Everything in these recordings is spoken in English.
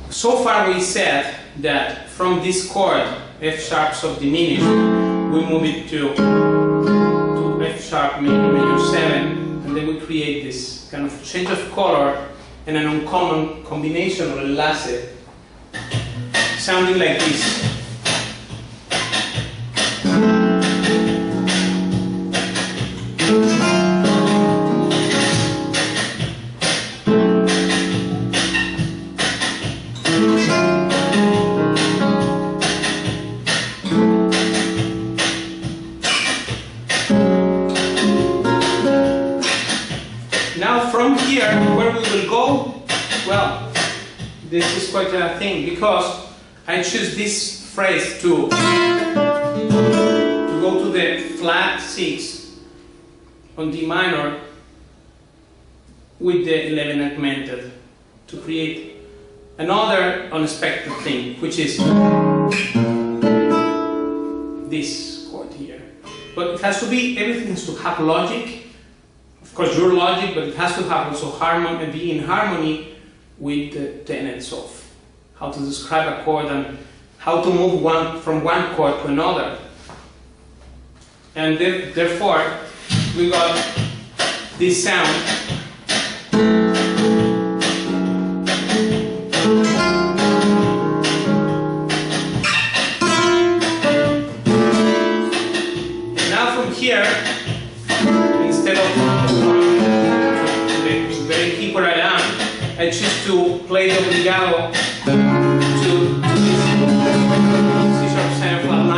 So far we said that from this chord, F sharp so diminished, we move it to F sharp major 7, and then we create this kind of change of color and an uncommon combination or enlace, sounding like this. This is quite a thing, because I choose this phrase to go to the flat 6 on D minor with the 11 augmented to create another unexpected thing, which is this chord here. But it has to be, everything has to have logic, of course your logic, but it has to have also harmony and be in harmony with the tenets of how to describe a chord and how to move from one chord to another. And therefore, we got this sound. And now from here, instead of very keep where I am, I choose to play the obligado to this C sharp 7 flat 9,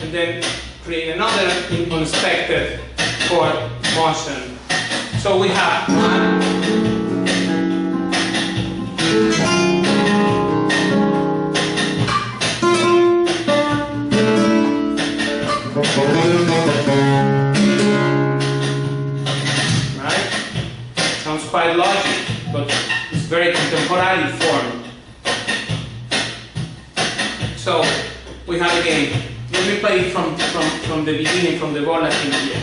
and then create another unexpected chord motion. So we have 1, 2, quite logic, but it's very contemporary form. So we have again. Let me play it from the beginning, from the bola thing here.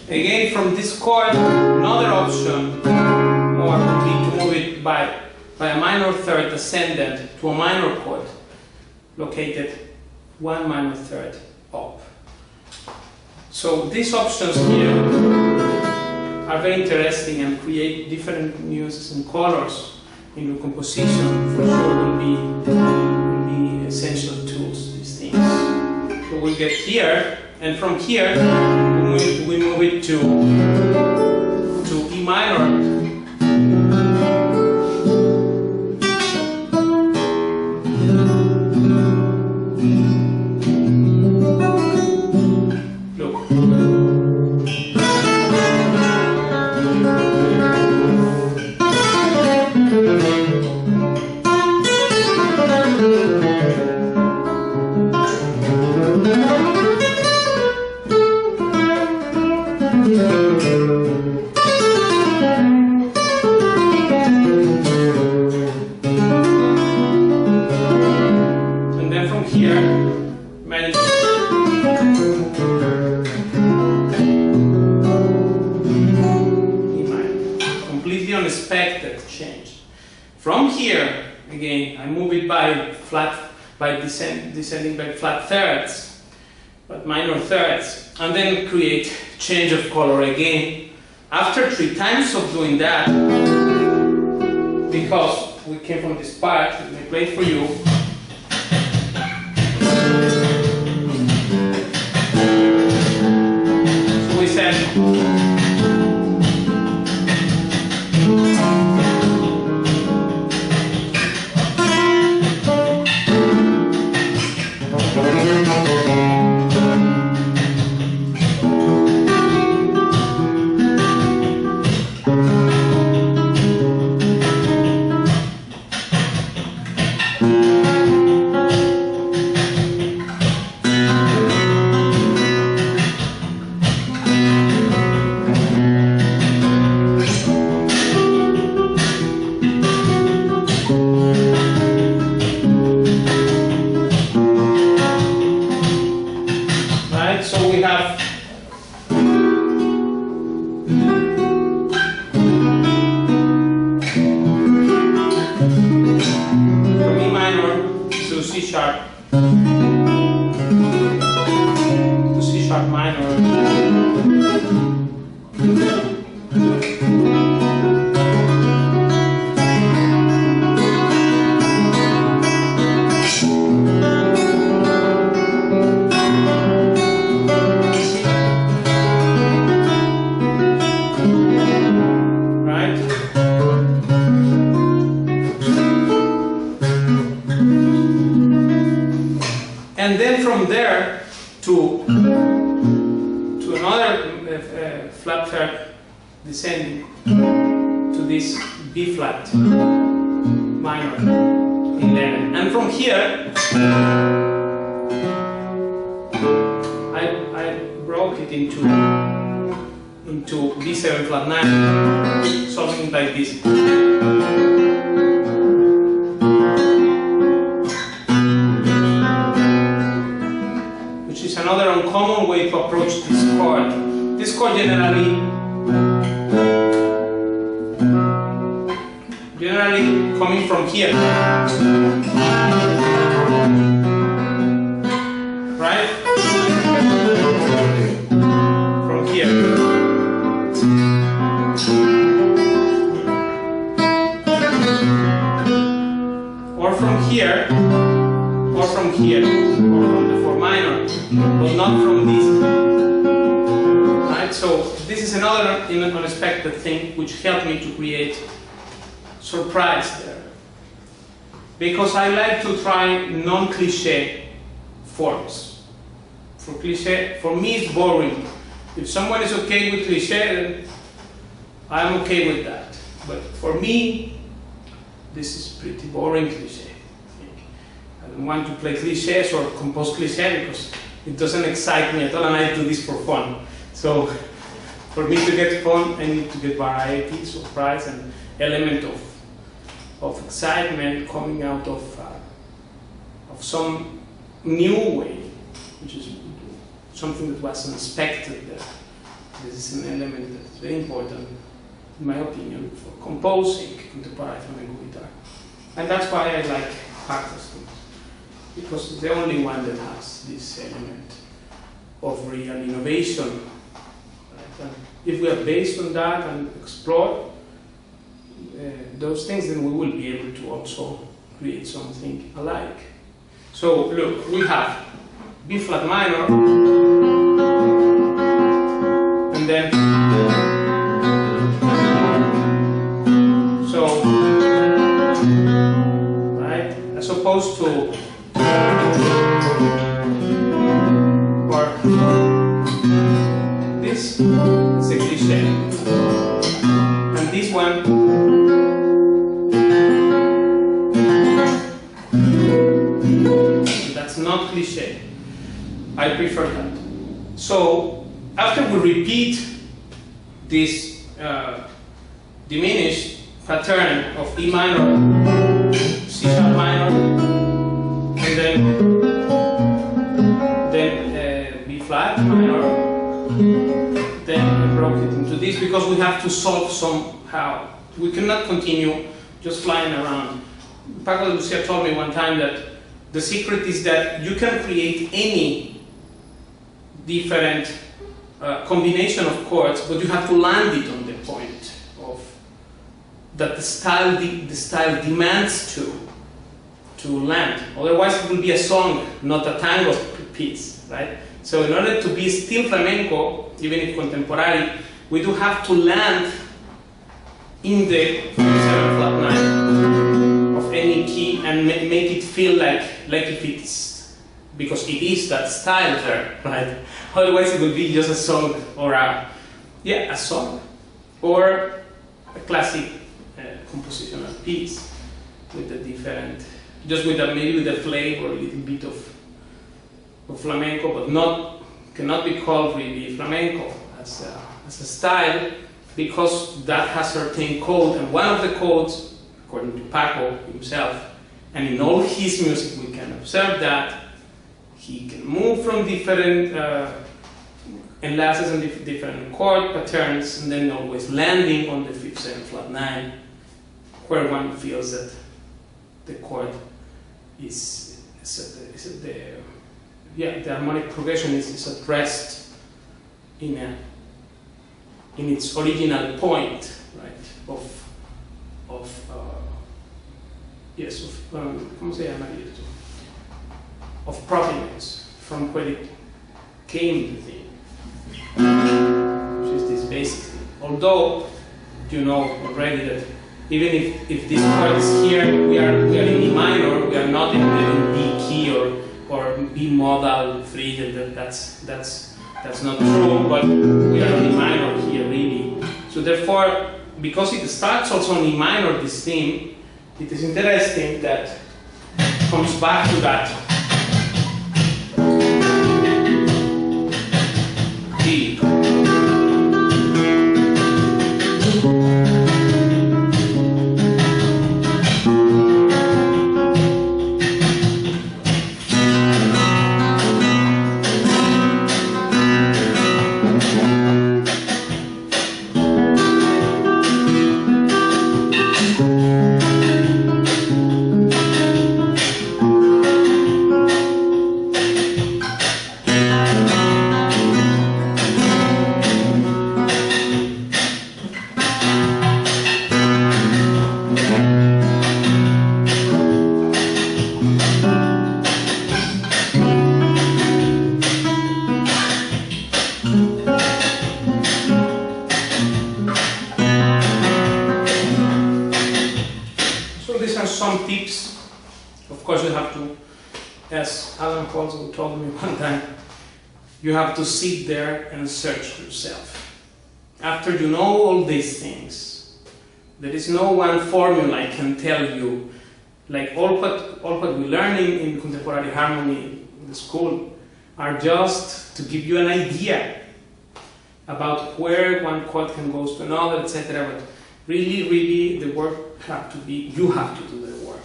Again, from this chord, another option more would be to move it by a minor third ascendant to a minor chord located 1 minor third up. So these options here are very interesting and create different nuances and colors in your composition. For sure will be essential tools, these things. So we'll get here, and from here we move it to E minor. From here, again, I move it by descending by flat thirds, but minor thirds, and then create change of color again After 3 times of doing that, because we came from this part, let me play it for you. So we said, and then from there to another flat third descending to this B flat minor 11, and from here I broke it into B7 flat 9, something like this. Another uncommon way to approach this chord. This chord generally coming from here, right? From here, or from here, or from here, or from the 4 minor. But not from this, right? So this is another unexpected thing which helped me to create surprise there, because I like to try non-cliche forms. For cliche, for me it's boring. If someone is okay with cliche, then I'm okay with that. But for me, this is pretty boring cliche. I don't want to play cliches or compose cliche because it doesn't excite me at all, and I do this for fun. So, for me to get fun, I need to get variety, surprise, and element of excitement coming out of some new way, which is something that was unexpected there. This is an element that is very important, in my opinion, for composing contemporary flamenco guitar. And that's why I like Paco's, because it's the only one that has this element of real innovation. Right? And if we are based on that and explore those things, then we will be able to also create something alike. So look, we have B flat minor, and then so, right, as opposed to or this is a cliche, and this one that's not cliche. I prefer that. So after we repeat this diminished pattern of E minor, C sharp minor, and then B flat minor, then I broke it into this because we have to solve somehow. We cannot continue just flying around. Paco and Lucia told me one time that the secret is that you can create any different combination of chords, but you have to land it on that the style demands to land. Otherwise, it will be a song, not a tango piece, right? So in order to be still flamenco, even if contemporary, we do have to land in the 7 flat 9 of any key and make it feel like if it's, because it is that style there, right? Otherwise it will be just a song or a song or a classic compositional piece with a different, just with maybe with a flavor, a little bit of flamenco, but cannot be called really flamenco as a style, because that has certain code, and one of the codes, according to Paco himself, and in all his music we can observe that he can move from different enlaces and different chord patterns, and then always landing on the 5th, 7th flat 9, where one feels that the chord is the harmonic progression is at rest in its original point, right? ¿Cómo se llama esto? Of provenance, from where it came, the thing, which is this basically. Although you know already that even if this chord is here, we are in E minor, we are not in B key or B modal 3. That's not true, but we are in E minor here really. So therefore, because it starts also in E minor, this theme, it is interesting that it comes back to that D. Some tips. Of course, you have to, as Alan also told me one time, you have to sit there and search yourself. After you know all these things, there is no one formula I can tell you. Like all what we learn in contemporary harmony in the school are just to give you an idea about where one chord can go to another, etc. But really, the work have to be, you have to do the work.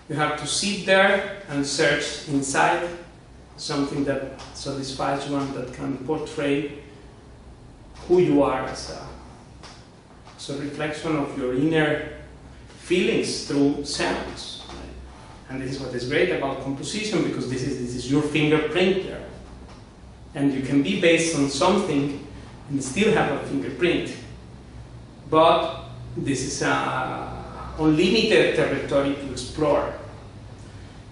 You have to sit there and search inside something that satisfies one, that can portray who you are as a reflection of your inner feelings through sounds. Right? And this is what is great about composition, because this is your fingerprint there. And you can be based on something and still have a fingerprint. But this is unlimited territory to explore.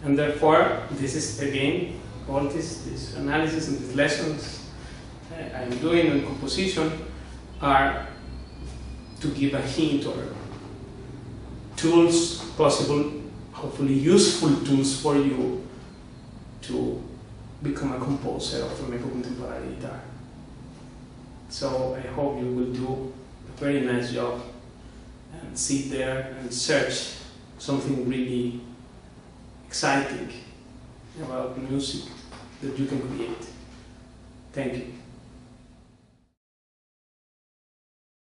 And therefore, this is again, all this analysis and these lessons I'm doing in composition are to give a hint or tools, possible, hopefully useful tools for you to become a composer of flamenco contemporary guitar. So I hope you will do a very nice job and sit there and search something really exciting about music that you can create. Thank you.